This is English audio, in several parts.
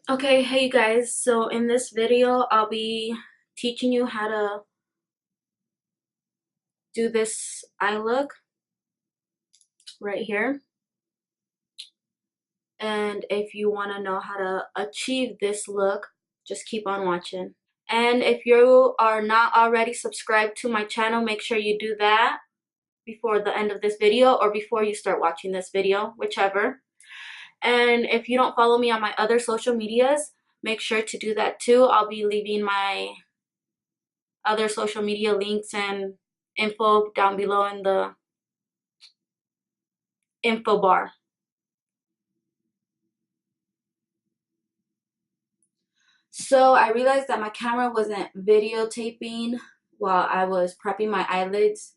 Okay, hey you guys, so in this video I'll be teaching you how to do this eye look right here. And if you want to know how to achieve this look, just keep on watching. And if you are not already subscribed to my channel, make sure you do that before the end of this video or before you start watching this video, whichever. And if you don't follow me on my other social medias, make sure to do that too. I'll be leaving my other social media links and info down below in the info bar. So I realized that my camera wasn't videotaping while I was prepping my eyelids.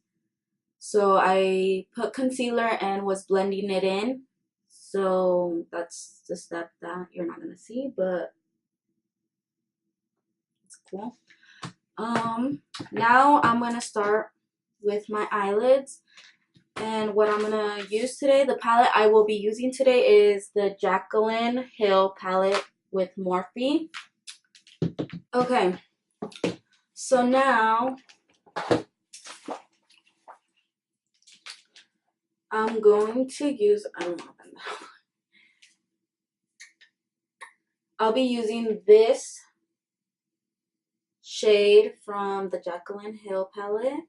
So I put concealer and was blending it in. So that's the step that you're not gonna see, but it's cool. Now I'm gonna start with my eyelids. And what I'm gonna use today, the palette I will be using today is the Jaclyn Hill palette with Morphe. Okay, so now I'm going to use, I'll be using this shade from the Jaclyn Hill palette.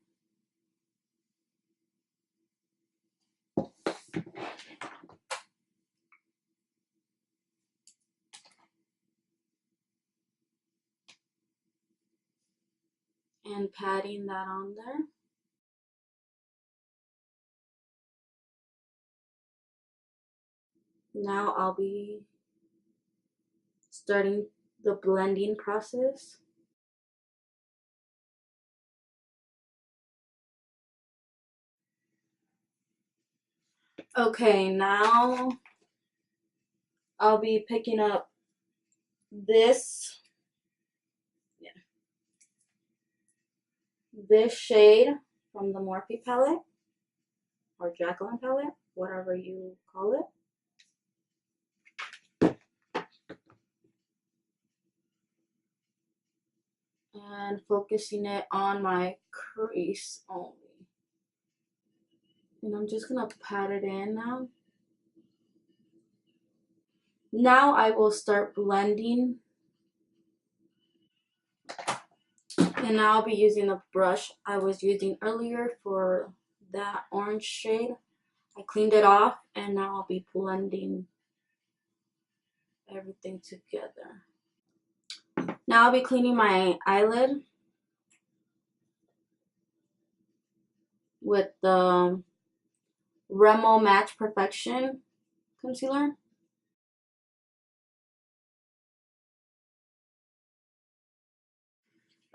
And patting that on there. Now I'll be starting the blending process. Okay, now I'll be picking up this shade from the Morphe palette or Jaclyn palette, whatever you call it. And focusing it on my crease only. And I'm just gonna pat it in now. Now I will start blending. And now I'll be using the brush I was using earlier for that orange shade. I cleaned it off and now I'll be blending everything together. Now I'll be cleaning my eyelid with the Remo Match Perfection concealer.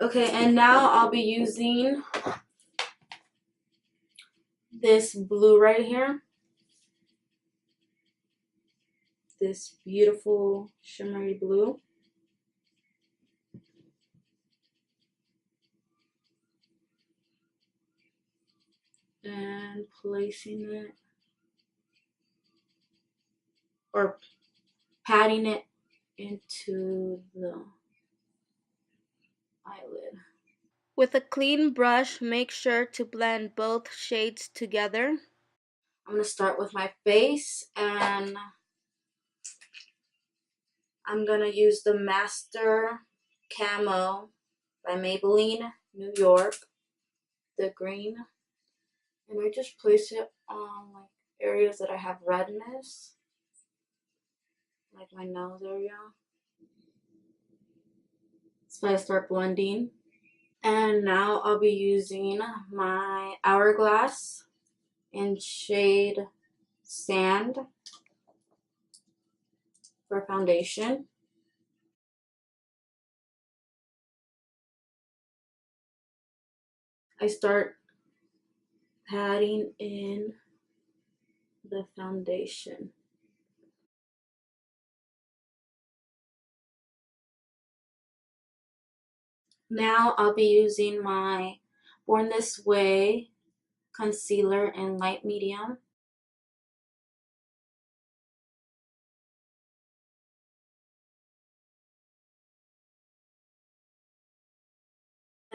Okay, and now I'll be using this blue right here. This beautiful shimmery blue. And placing it or patting it into the eyelid. With a clean brush, make sure to blend both shades together. I'm going to start with my face, and I'm going to use the Master Camo by Maybelline, New York, the green. And I just place it on like areas that I have redness, like my nose area. So I start blending. And now I'll be using my Hourglass in shade Sand for foundation. I start patting in the foundation. Now I'll be using my Born This Way concealer in light medium.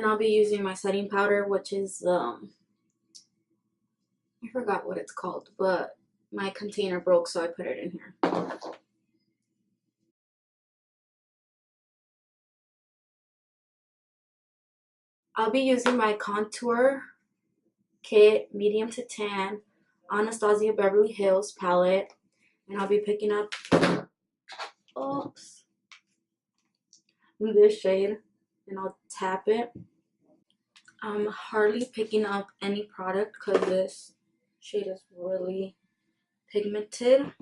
And I'll be using my setting powder, which is, I forgot what it's called, but my container broke, so I put it in here. I'll be using my contour kit, medium to tan, Anastasia Beverly Hills palette, and I'll be picking up, oops, this shade, and I'll tap it. I'm hardly picking up any product because this shade is really pigmented,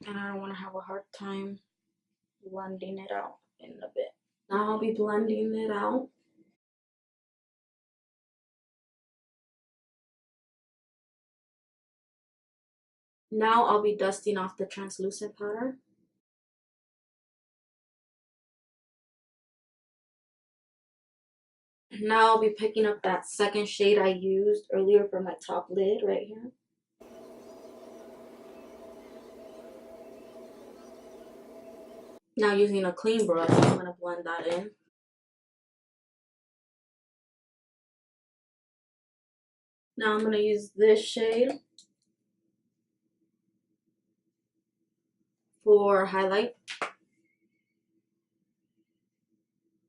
and I don't want to have a hard time blending it out in a bit. Now I'll be blending it out. Now I'll be dusting off the translucent powder. Now I'll be picking up that second shade I used earlier for my top lid right here. Now using a clean brush, I'm going to blend that in. Now I'm going to use this shade for highlight.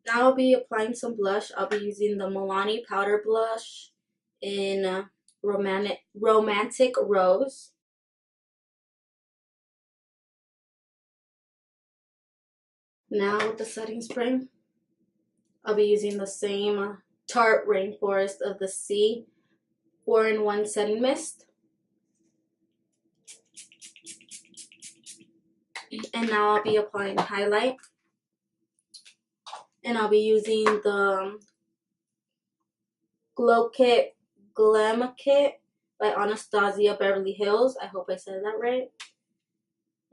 Now I'll be applying some blush. I'll be using the Milani powder blush in Romantic Rose. Now with the setting spray, I'll be using the same Tarte Rainforest of the Sea 4-in-1 setting mist. And now I'll be applying highlight. And I'll be using the Glam Kit by Anastasia Beverly Hills. I hope I said that right.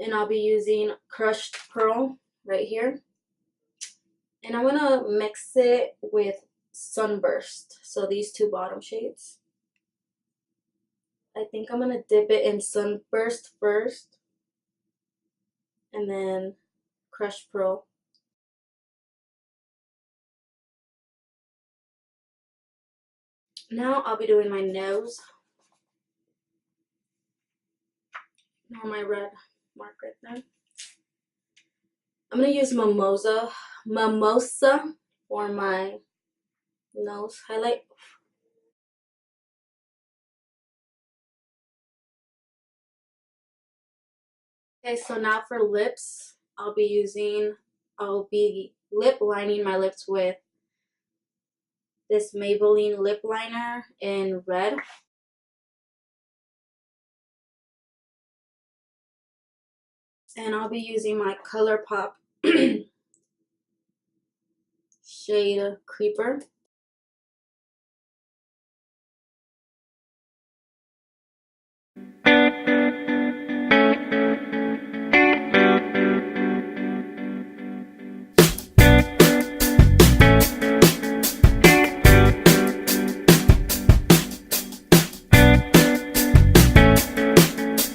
And I'll be using Crushed Pearl right here. And I'm going to mix it with Sunburst. So these two bottom shades. I think I'm going to dip it in Sunburst first. And then Crushed Pearl. Now I'll be doing my nose. Now my red mark right there. I'm going to use Mimosa for my nose highlight. Okay, so now for lips, I'll be lip lining my lips with this Maybelline lip liner in red. And I'll be using my ColourPop shade Creeper.